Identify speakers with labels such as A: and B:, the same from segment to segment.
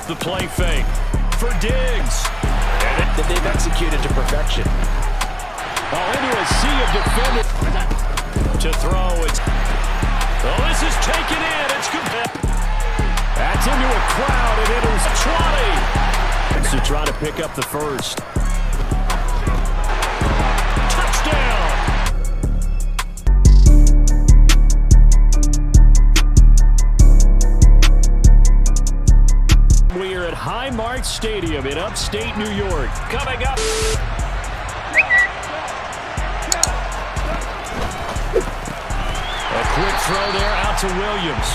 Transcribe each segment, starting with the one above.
A: off the play fake for Diggs.
B: That they've executed to perfection.
A: Into a sea of defenders. To throw, it's... Oh, this is taken in. It's good. That's into a crowd. It enters 20. To try to pick up the first. Touchdown. We are at Highmark Stadium in upstate New York. Coming up. A quick throw there out to Williams.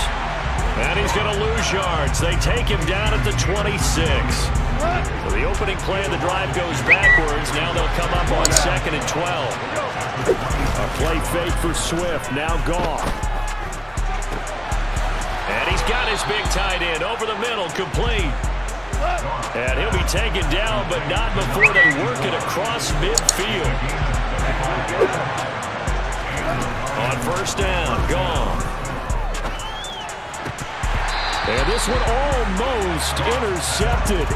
A: And he's going to lose yards. They take him down at the 26. So the opening play of the drive goes backwards. Now they'll come up on 2nd and 12. A play fake for Swift. Now Goff. And he's got his big tight end over the middle, complete. And he'll be taken down, but not before they work it across midfield. On first down, gone. And this one almost intercepted.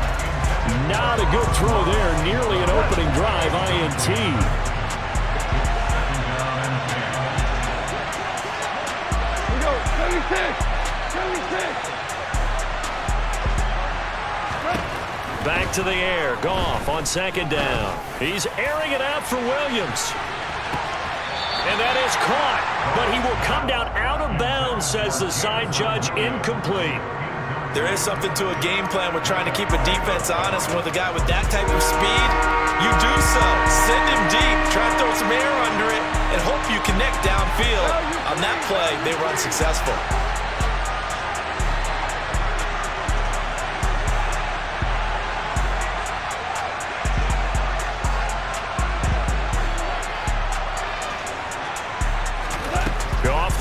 A: Not a good throw there. Nearly an opening drive, INT.
C: We go, 76.
A: Back to the air. Goff on 2nd down. He's airing it out for Williams. And that is caught, but he will come down out of bounds, says the side judge, incomplete.
B: There is something to a game plan with trying to keep a defense honest. With a guy with that type of speed, you do so. Send him deep, try to throw some air under it, and hope you connect downfield. On that play, they were unsuccessful.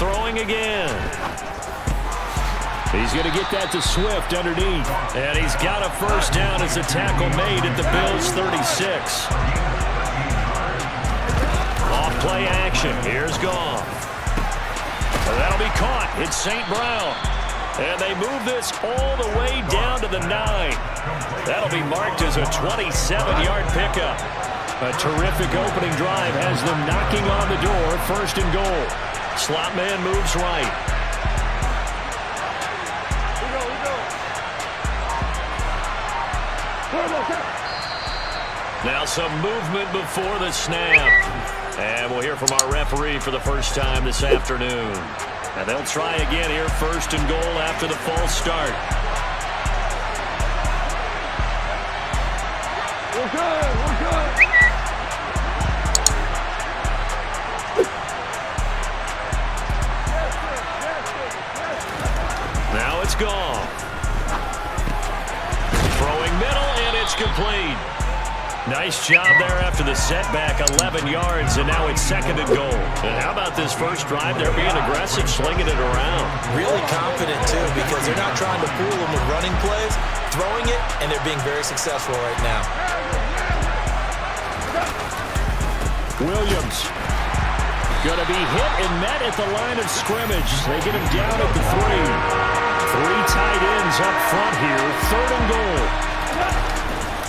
A: Throwing again. He's going to get that to Swift underneath. And he's got a first down as a tackle made at the Bills' 36. Off play action. Here's Goff. That'll be caught. It's St. Brown. And they move this all the way down to the 9. That'll be marked as a 27-yard pickup. A terrific opening drive has them knocking on the door. 1st and goal. Slot man moves right. Now some movement before the snap. And we'll hear from our referee for the first time this afternoon. And they'll try again here, 1st and goal after the false start.
C: We're good.
A: Now it's gone. Throwing middle, and it's complete. Nice job there after the setback, 11 yards, and now it's 2nd and goal. And how about this first drive? They're being aggressive, slinging it around.
B: Really confident, too, because they're not trying to fool them with running plays, throwing it, and they're being very successful right now.
A: Williams going to be hit and met at the line of scrimmage. They get him down at the 3. 3 tight ends up front here, 3rd and goal.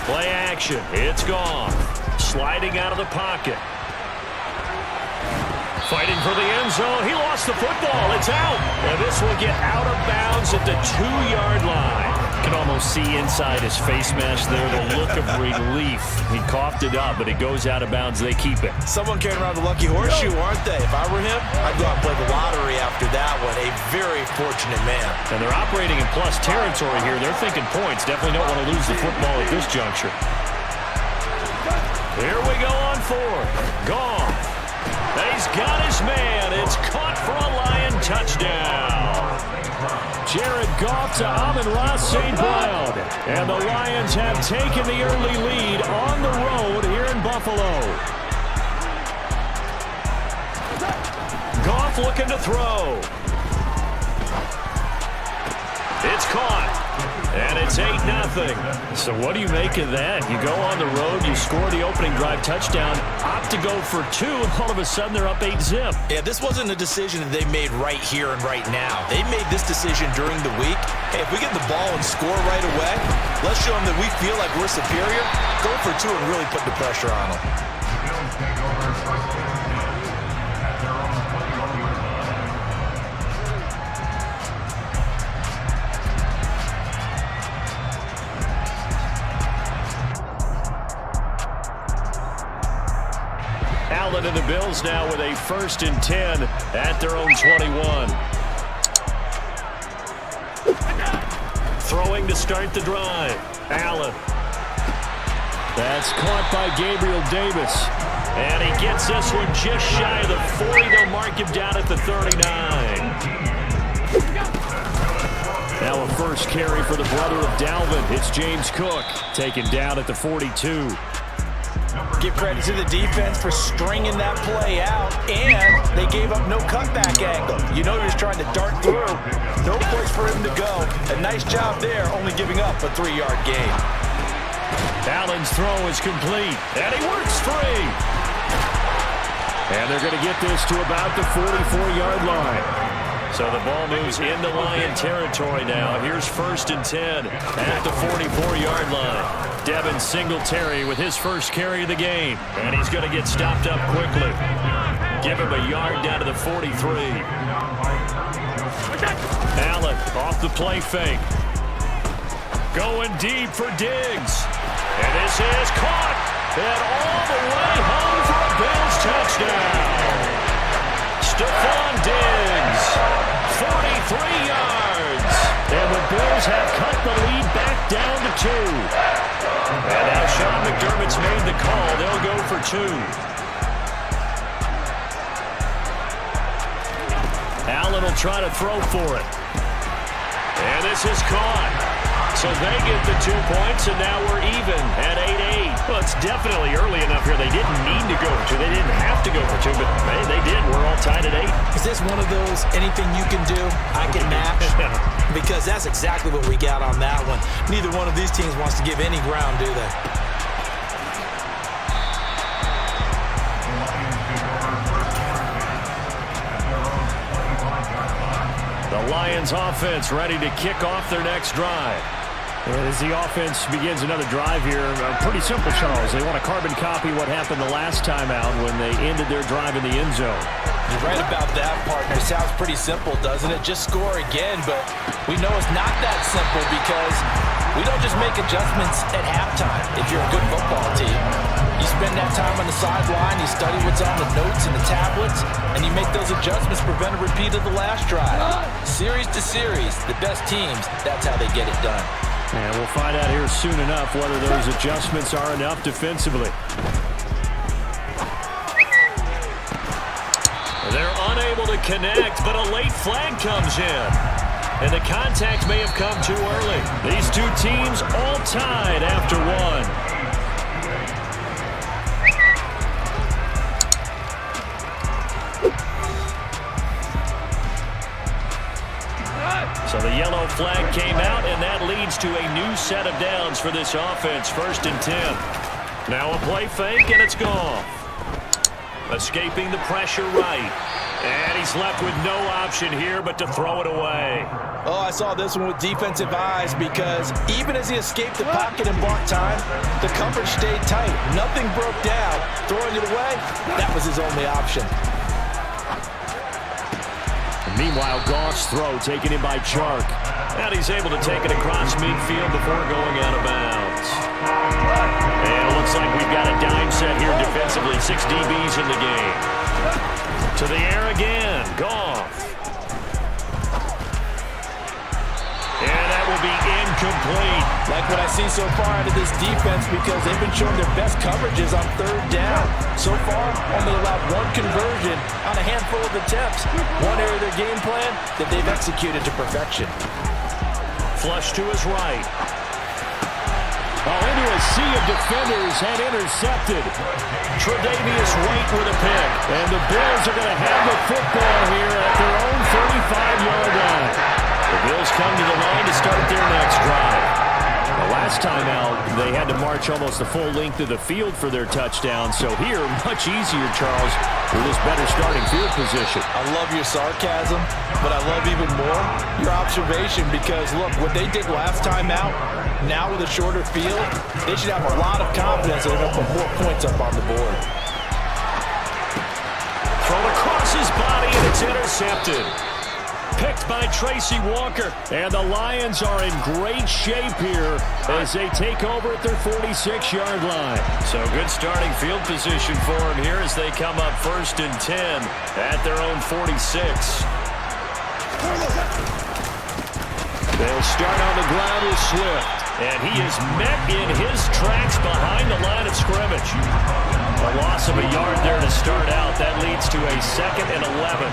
A: Play action. It's gone. Sliding out of the pocket. Fighting for the end zone. He lost the football. It's out. And this will get out of bounds at the 2-yard line. You can almost see inside his face mask there the look of relief. He coughed it up, but it goes out of bounds. They keep it.
B: Someone carrying around the lucky horseshoe, aren't they? If I were him, I'd go out and play the lottery after that one. A very fortunate man.
A: And they're operating in plus territory here. They're thinking points. Definitely don't want to lose the football at this juncture. Here we go on 4th. Gone. He's got his man. It's caught for a Lion touchdown. Jared Goff to Amon-Ra St. Brown. And the Lions have taken the early lead on the road here in Buffalo. Goff looking to throw. It's caught. And it's 8-0. So what do you make of that? You go on the road, you score the opening drive touchdown, opt to go for 2, and all of a sudden they're up 8-zip.
B: Yeah, this wasn't a decision that they made right here and right now. They made this decision during the week. Hey, if we get the ball and score right away, let's show them that we feel like we're superior. Go for 2 and really put the pressure on them.
A: Allen and the Bills now with a 1st and 10 at their own 21. Throwing to start the drive. Allen. That's caught by Gabriel Davis. And he gets this one just shy of the 40. They'll mark him down at the 39. Now a first carry for the brother of Dalvin. It's James Cook taken down at the 42.
B: Give credit to the defense for stringing that play out, and they gave up no cutback angle. You know he was trying to dart through. No place for him to go. A nice job there, only giving up a 3-yard gain.
A: Allen's throw is complete, and he works free. And they're going to get this to about the 44-yard line. So the ball moves into Lion territory now. Here's 1st and 10 at the 44-yard line. Devin Singletary with his first carry of the game. And he's going to get stopped up quickly. Give him a yard down to the 43. Allen off the play fake. Going deep for Diggs. And this is caught. And all the way home for a Bills touchdown. Stephon Diggs, 43 yards. And the Bills have cut the lead back down to 2. And now Sean McDermott's made the call. They'll go for 2. Allen will try to throw for it. And this is caught. So they get the 2 points, and now we're even at 8-8. Well, it's definitely early enough here. They didn't need to go for 2. They didn't have to go for 2, but man, they did. We're all tied at 8.
B: Is this one of those anything you can do, I can match? Because that's exactly what we got on that one. Neither one of these teams wants to give any ground, do they?
A: The Lions offense ready to kick off their next drive. And as the offense begins another drive here, pretty simple, Charles. They want to carbon copy what happened the last time out when they ended their drive in the end zone.
B: You're right about that, partner. Sounds pretty simple, doesn't it? Just score again, but we know it's not that simple because we don't just make adjustments at halftime if you're a good football team. You spend that time on the sideline, you study what's on the notes and the tablets, and you make those adjustments to prevent a repeat of the last drive. Series to series, the best teams, that's how they get it done.
A: And we'll find out here soon enough whether those adjustments are enough defensively. They're unable to connect, but a late flag comes in. And the contact may have come too early. These two teams all tied after 1. So the yellow flag came out, and that leads to a new set of downs for this offense. 1st and 10. Now a play fake, and it's gone. Escaping the pressure right. And he's left with no option here but to throw it away.
B: Oh, I saw this one with defensive eyes because even as he escaped the pocket and bought time, the coverage stayed tight. Nothing broke down. Throwing it away, that was his only option.
A: Meanwhile, Goff's throw taken in by Chark. And he's able to take it across midfield before going out of bounds. And it looks like we've got a dime set here defensively. 6 DBs in the game. To the air again. Goff. And that will be incomplete.
B: Like what I see so far out of this defense because they've been showing their best coverages on 3rd down. So far, only allowed 1 conversion on a handful of attempts. One area of their game plan that they've executed to perfection.
A: Flush to his right. Into a sea of defenders and intercepted. Tre'Davious White with a pick. And the Bills are going to have the football here at their own 35-yard line. The Bills come to the line to start their next drive. last time out, they had to march almost the full length of the field for their touchdown. So here, much easier, Charles, with this better starting field position.
B: I love your sarcasm, but I love even more your observation because, look, what they did last time out, now with a shorter field, they should have a lot of confidence that they're going to put more points up on the board.
A: Thrown across his body, and it's intercepted. Picked by Tracy Walker. And the Lions are in great shape here as they take over at their 46-yard line. So good starting field position for them here as they come up 1st and 10 at their own 46. They'll start on the ground with Swift. And he is met in his tracks behind the line of scrimmage. A loss of a yard there to start out. That leads to a 2nd and 11.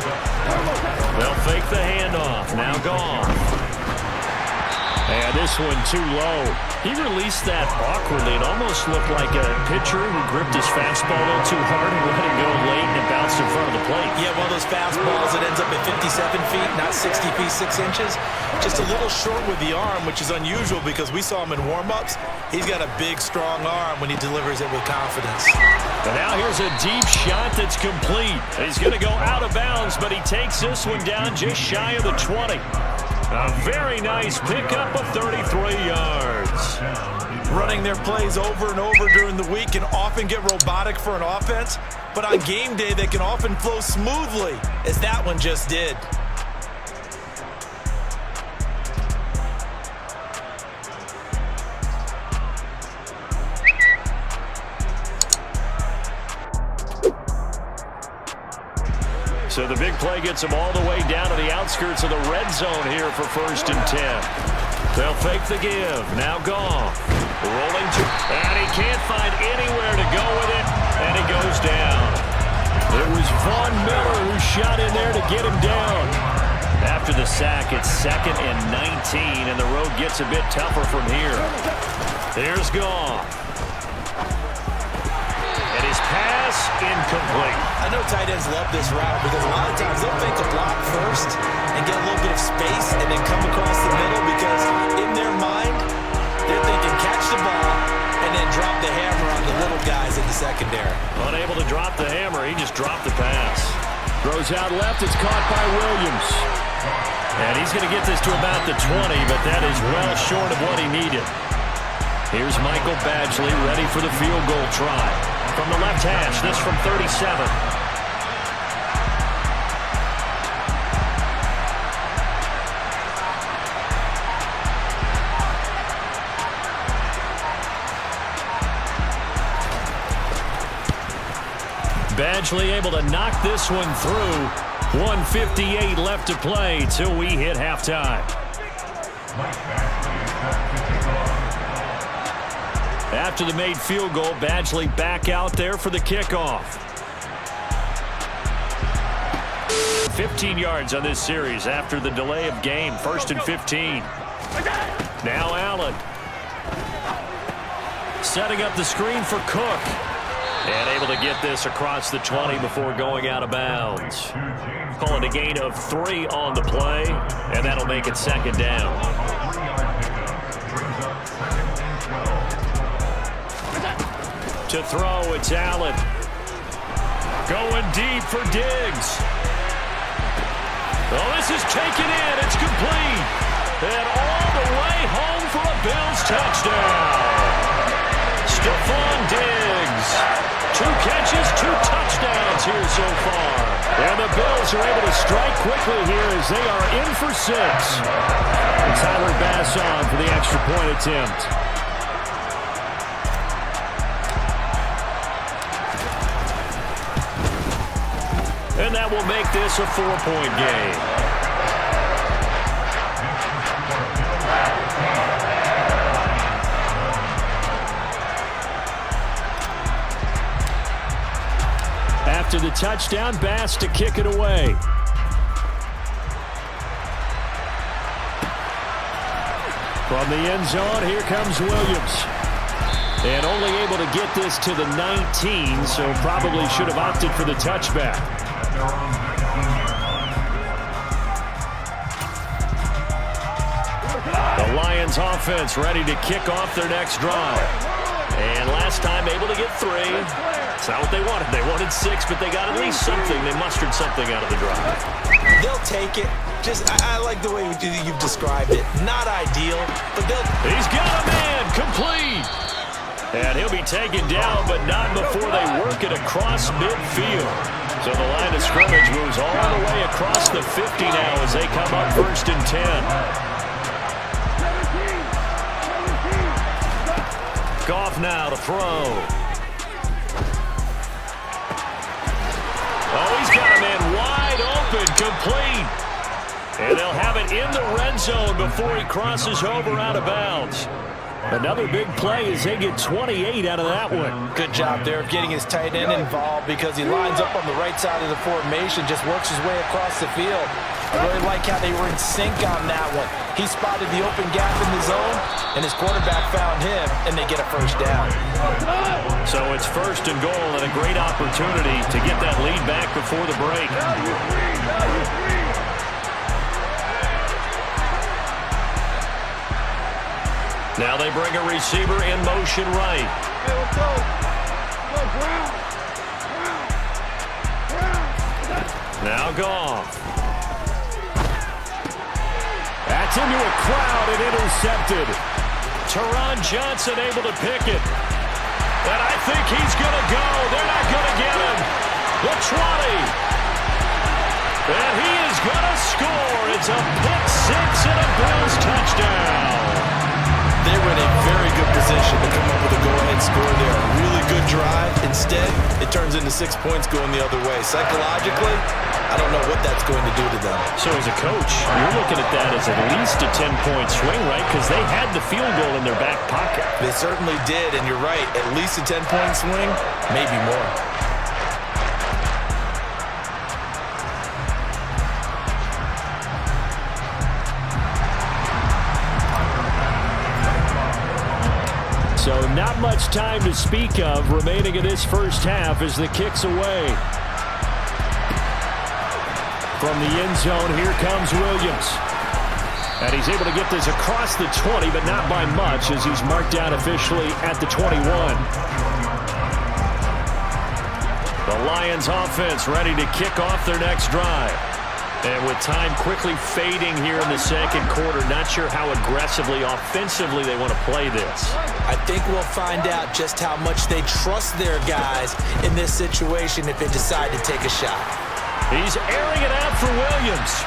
A: They'll fake the handoff. Now gone. And this one too low. He released that awkwardly. It almost looked like a pitcher who gripped his fastball a little too hard and let it go late and it bounced in front of the plate.
B: Yeah, one of those fastballs that ends up at 57 feet, not 60 feet, 6 inches. Just a little short with the arm, which is unusual because we saw him in warm-ups. He's got a big, strong arm when he delivers it with confidence.
A: And now here's a deep shot that's complete. He's going to go out of bounds, but he takes this one down just shy of the 20. A very nice pickup of 33 yards.
B: Running their plays over and over during the week can often get robotic for an offense, but on game day they can often flow smoothly, as that one just did.
A: So the big play gets them all the way down to the outskirts of the red zone here for 1st and 10. They'll fake the give. Now gone. Rolling to, and he can't find anywhere to go with it, and he goes down. It was Von Miller who shot in there to get him down. After the sack, it's 2nd and 19, and the road gets a bit tougher from here. Here's Goff. And his pass incomplete.
B: I know tight ends love this route because a lot of times they'll fake a block first and get a little bit of space and then come across the middle because in their mind, they're thinking catch the ball and then drop the hammer on the little guys in the secondary.
A: Unable to drop the hammer, he just dropped the pass. Throws out left, it's caught by Williams. And he's going to get this to about the 20, but that is well short of what he needed. Here's Michael Badgley ready for the field goal try. From the left hash, this from 37. Badgley able to knock this one through. 1:58 left to play till we hit halftime. After the made field goal, Badgley back out there for the kickoff. 15 yards on this series after the delay of game. 1st and 15. Now Allen. Setting up the screen for Cook. And able to get this across the 20 before going out of bounds. Calling a gain of 3 on the play, and that'll make it 2nd down. To throw, it's Allen. Going deep for Diggs. Oh, this is taken in. It's complete. And all the way home for a Bills touchdown. Stephon Diggs. 2 catches, 2 touchdowns here so far. And the Bills are able to strike quickly here as they are in for 6. And Tyler Bass on for the extra point attempt. And that will make this a 4-point game. After the touchdown, Bass to kick it away. From the end zone, here comes Williams. And only able to get this to the 19, so probably should have opted for the touchback. The Lions Lions offense ready to kick off their next drive. And last time able to get 3. It's not what they wanted. They wanted 6, but they got at least something. They mustered something out of the drive.
B: They'll take it. I like the way you've described it. Not ideal, but they'll...
A: He's got a man, complete. And he'll be taken down, but not before they work it across midfield. So the line of scrimmage moves all the way across the 50 now as they come up 1st and 10. Goff now to throw. Oh, he's got a man wide open, complete. And they'll have it in the red zone before he crosses over out of bounds. Another big play as they get 28 out of that one.
B: Good job there of getting his tight end involved because he lines up on the right side of the formation, just works his way across the field. I really like how they were in sync on that one. He spotted the open gap in the zone, and his quarterback found him, and they get a first down.
A: So it's 1st and goal and a great opportunity to get that lead back before the break. Now they bring a receiver in motion right.
C: Hey, let's go. Go, ground.
A: Now Goff. That's into a crowd and intercepted. Teron Johnson able to pick it. And I think he's going to go. They're not going to get him. The 20. And he is going to score. It's a pick 6 and a Bills touchdown.
B: They were in a very good position to come up with a go-ahead score there. A really good drive. Instead, it turns into 6 points going the other way. Psychologically, I don't know what that's going to do to them.
A: So as a coach, you're looking at that as at least a 10-point swing, right? Because they had the field goal in their back pocket.
B: They certainly did, and you're right. At least a 10-point swing, maybe more.
A: So not much time to speak of remaining in this first half as the kick's away. From the end zone, here comes Williams. And he's able to get this across the 20, but not by much as he's marked down officially at the 21. The Lions offense ready to kick off their next drive. And with time quickly fading here in the second quarter, not sure how aggressively, offensively they want to play this.
B: I think we'll find out just how much they trust their guys in this situation if they decide to take a shot.
A: He's airing it out for Williams.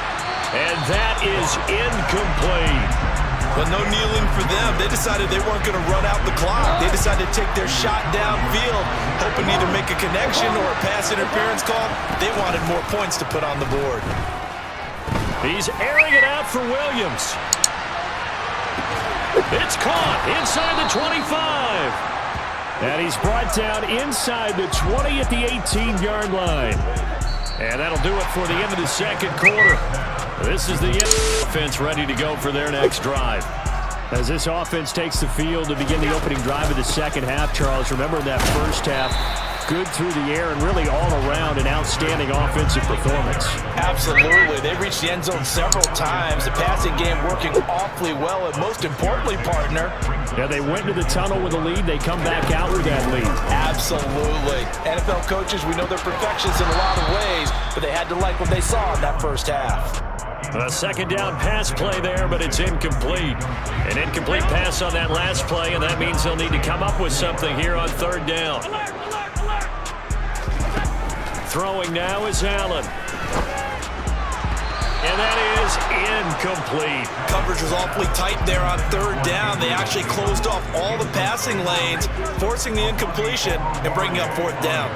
A: And that is incomplete.
B: But no kneeling for them. They decided they weren't going to run out the clock. They decided to take their shot downfield, hoping to either make a connection or a pass interference call. They wanted more points to put on the board.
A: He's airing it out for Williams. It's caught inside the 25. And he's brought down inside the 20 at the 18-yard line. And that'll do it for the end of the second quarter. This is the offense ready to go for their next drive. As this offense takes the field to begin the opening drive of the second half, Charles, remember that first half, good through the air and really all around an outstanding offensive performance.
B: Absolutely. They reached the end zone several times. The passing game working awfully well, and most importantly, partner.
A: Yeah, they went to the tunnel with a lead. They come back out with that lead.
B: Absolutely. NFL coaches, we know they're perfectionists in a lot of ways, but they had to like what they saw in that first half.
A: A second down pass play there, but it's incomplete. An incomplete pass on that last play, and that means they'll need to come up with something here on third down. Throwing now is Allen. And that is incomplete.
B: Coverage was awfully tight there on third down. They actually closed off all the passing lanes, forcing the incompletion and bringing up fourth down.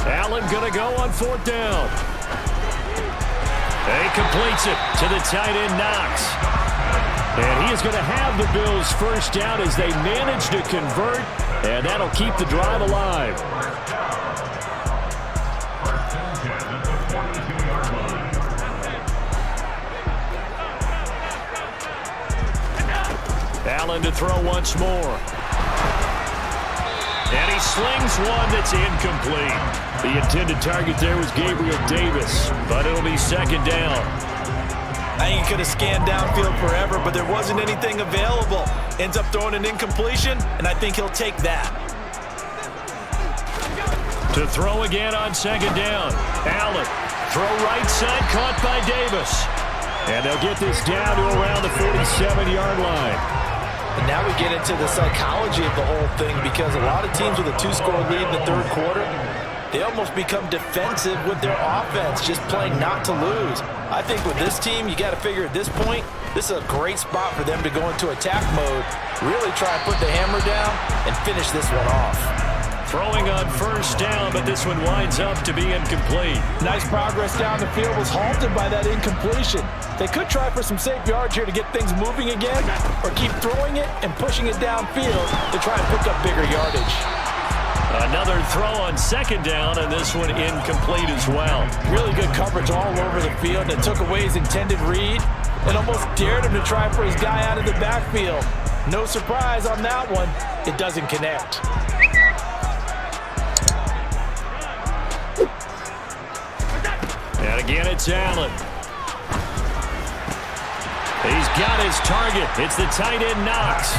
A: Allen going to go on fourth down. He completes it to the tight end, Knox. And he is going to have the Bills first down as they manage to convert, and that'll keep the drive alive. Allen to throw once more. And he he slings one that's incomplete. The intended target there was Gabriel Davis, but it'll be second down.
B: I think he could have scanned downfield forever, but there wasn't anything available. Ends up throwing an incompletion, and I think he'll take that.
A: To throw again on second down. Allen, throw right side, caught by Davis. And they'll get this down to around the 47-yard line.
B: And now we get into the psychology of the whole thing, because a lot of teams with a 2-score lead in the third quarter, they almost become defensive with their offense, just playing not to lose. I think with this team, you got to figure at this point, this is a great spot for them to go into attack mode, really try and put the hammer down and finish this one off.
A: Throwing on first down, but this one winds up to be incomplete.
B: Nice progress down the field, was halted by that incompletion. They could try for some safe yards here to get things moving again, or keep throwing it and pushing it downfield to try and pick up bigger yardage.
A: Another throw on second down, and this one incomplete as well.
B: Really good coverage all over the field that took away his intended read and almost dared him to try for his guy out of the backfield. No surprise on that one. It doesn't connect.
A: And again, it's Allen. He's got his target. It's the tight end, Knox.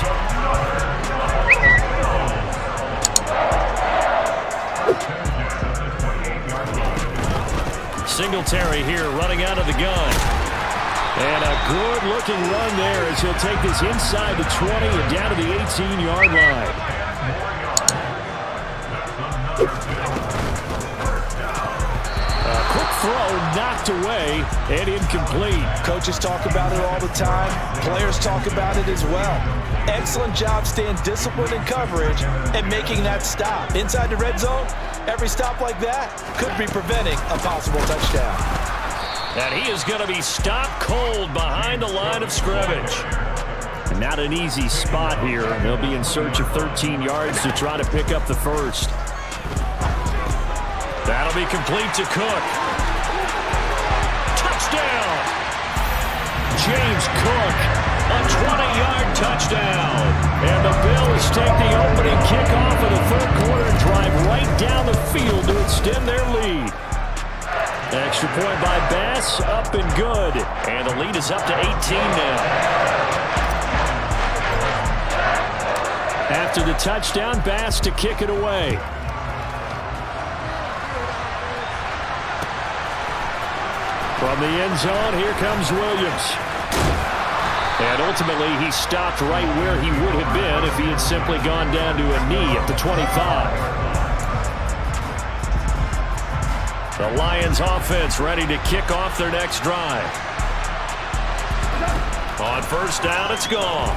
A: Singletary here running out of the gun. And a good-looking run there as he'll take this inside the 20 and down to the 18-yard line. Quick throw knocked away and incomplete.
B: Coaches talk about it all the time. Players talk about it as well. Excellent job staying disciplined in coverage and making that stop. Inside the red zone, every stop like that could be preventing a possible touchdown.
A: And he is going to be stopped cold behind the line of scrimmage. Not an easy spot here. They'll be in search of 13 yards to try to pick up the first. That'll be complete to Cook. Touchdown! James Cook, a 20-yard touchdown. And the Bills take the opening kickoff of the third quarter and drive right down the field to extend their lead. Extra point by Bass, up and good. And the lead is up to 18 now. After the touchdown, Bass to kick it away. From the end zone, here comes Williams. And ultimately, he stopped right where he would have been if he had simply gone down to a knee at the 25. The Lions offense ready to kick off their next drive. On first down, it's gone.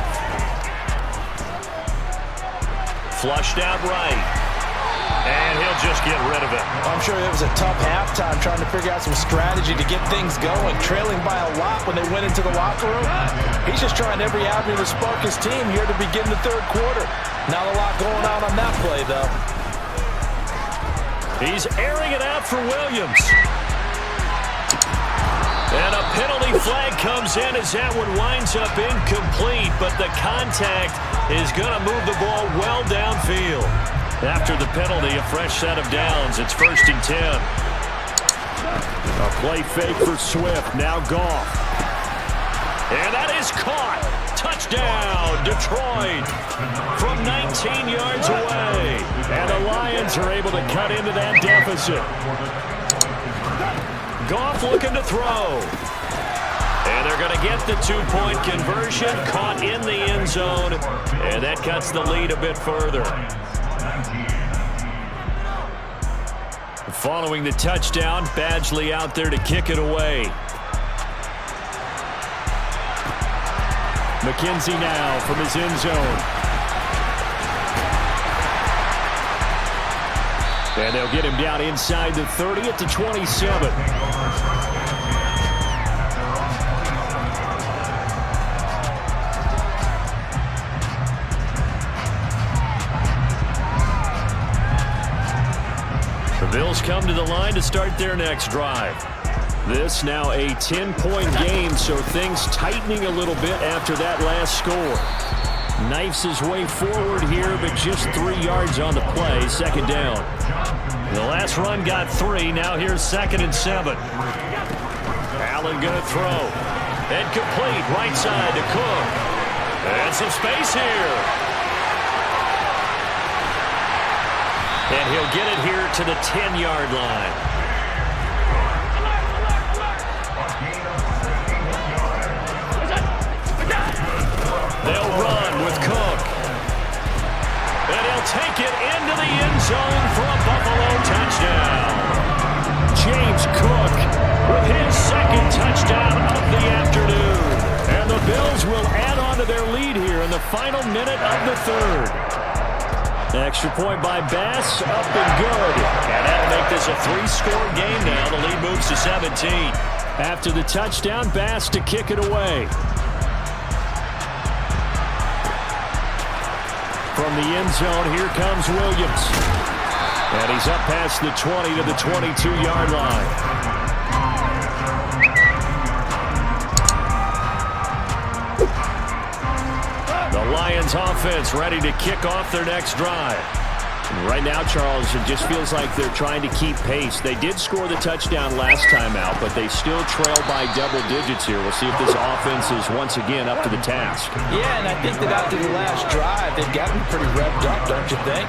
A: Flushed out right. And he'll just get rid of it.
B: I'm sure it was a tough halftime trying to figure out some strategy to get things going. Trailing by a lot when they went into the locker room. He's just trying every avenue to spark his team here to begin the third quarter. Not a lot going on that play, though.
A: He's airing it out for Williams. And a penalty flag comes in as that one winds up incomplete, but the contact is going to move the ball well downfield. After the penalty, a fresh set of downs. It's 1st and 10. A play fake for Swift. Now Goff. And that is caught. Touchdown, Detroit. From 19 yards away. And the Lions are able to cut into that deficit. Goff looking to throw. And they're going to get the two-point conversion. Caught in the end zone. And that cuts the lead a bit further. Following the touchdown, Badgley out there to kick it away. McKenzie now from his end zone. And they'll get him down inside the 30 at the 27. Bills come to the line to start their next drive. This now a 10-point game, so things tightening a little bit after that last score. Knifes his way forward here, but just 3 yards on the play, second down. The last run got 3. Now here's 2nd and 7. Allen going to throw. Incomplete. Right side to Cook. And some space here. And he'll get it here to the 10-yard line. They'll run with Cook. And he'll take it into the end zone for a Buffalo touchdown. James Cook with his 2nd touchdown of the afternoon. And the Bills will add on to their lead here in the final minute of the 3rd. Extra point by Bass, up and good. And that'll make this a 3-score game now. The lead moves to 17. After the touchdown, Bass to kick it away. From the end zone, here comes Williams. And he's up past the 20 to the 22-yard line. The Lions offense ready to kick off their next drive. Right now, Charles, it just feels like they're trying to keep pace. They did score the touchdown last time out, but they still trail by double digits here. We'll see if this offense is once again up to the task.
B: Yeah, and I think that after the last drive, they've gotten pretty revved up, don't you think?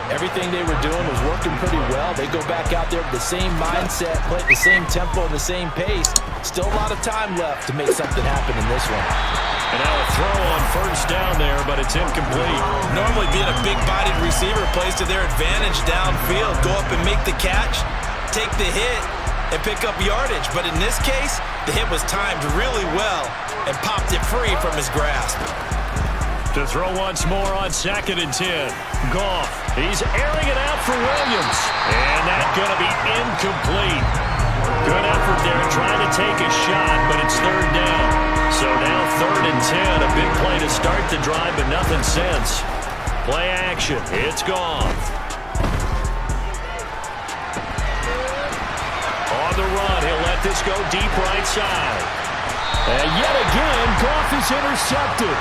B: Everything they were doing was working pretty well. They go back out there with the same mindset, play at the same tempo and the same pace. Still a lot of time left to make something happen in this one.
A: And now a throw on 1st down there, but it's incomplete.
B: Normally being a big-bodied receiver plays to their advantage downfield. Go up and make the catch, take the hit, and pick up yardage. But in this case, the hit was timed really well and popped it free from his grasp.
A: To throw once more on 2nd and 10. Goff, he's airing it out for Williams. And that's going to be incomplete. Good effort there trying to take a shot, but it's 3rd down. So now 3rd and 10, a big play to start the drive, but nothing since. Play action, it's Goff. On the run, he'll let this go deep right side. And yet again, Goff is intercepted.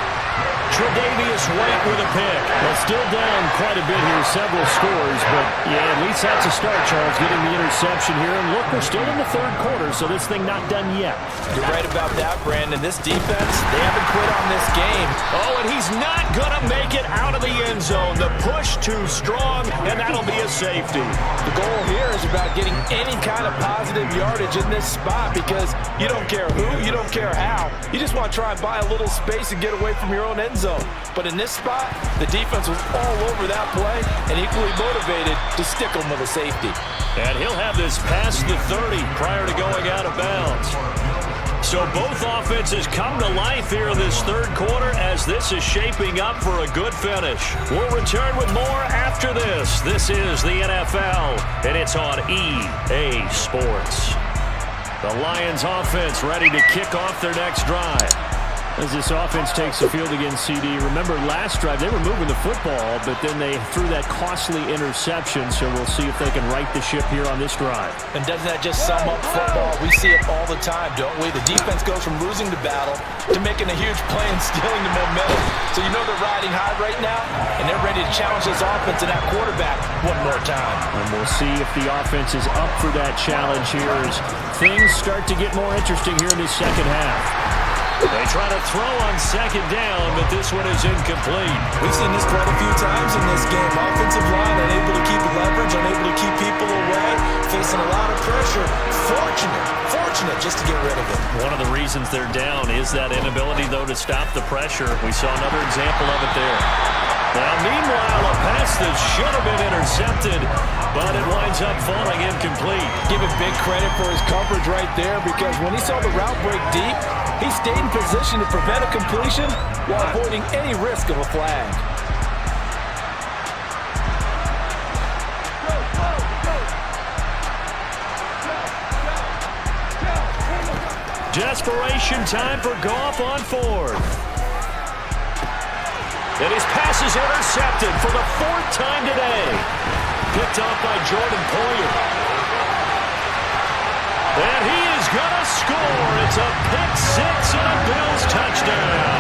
A: Tre'Davious White with a pick. Well, still down quite a bit here, several scores, but yeah, at least that's a start, Charles, getting the interception here. And look, we're still in the 3rd quarter, so this thing not done yet.
B: You're right about that, Brandon. This defense, they haven't quit on this game.
A: Oh, and he's not going to make it out of the end zone. The push too strong, and that'll be a safety.
B: The goal here is about getting any kind of positive yardage in this spot because you don't care who, you don't care how. You just want to try and buy a little space and get away from your own end zone. But in this spot, the defense was all over that play and equally motivated to stick them with a safety.
A: And he'll have this past the 30 prior to going out of bounds. So both offenses come to life here in this 3rd quarter as this is shaping up for a good finish. We'll return with more after this. This is the NFL, and it's on EA Sports. The Lions offense ready to kick off their next drive. As this offense takes the field against CD, remember last drive they were moving the football, but then they threw that costly interception, so we'll see if they can right the ship here on this drive.
B: And doesn't that just sum up football? We see it all the time, don't we? The defense goes from losing the battle to making a huge play and stealing the momentum. So you know they're riding high right now, and they're ready to challenge this offense and that quarterback one more time.
A: And we'll see if the offense is up for that challenge here as things start to get more interesting here in this 2nd half. They try to throw on 2nd down, but this one is incomplete.
B: We've seen this quite a few times in this game. Offensive line unable to keep leverage, unable to keep people away, facing a lot of pressure. Fortunate just to get rid of it.
A: One of the reasons they're down is that inability, though, to stop the pressure. We saw another example of it there. Now, meanwhile, a pass that should have been intercepted, but it winds up falling incomplete.
B: Give him big credit for his coverage right there because when he saw the route break deep, he stayed in position to prevent a completion while avoiding any risk of a flag.
A: Desperation time for Goff on 4th. And his pass is intercepted for the 4th time today. Picked off by Jordan Poyer. And he is going to score. It's a pick 6 and a Bills touchdown.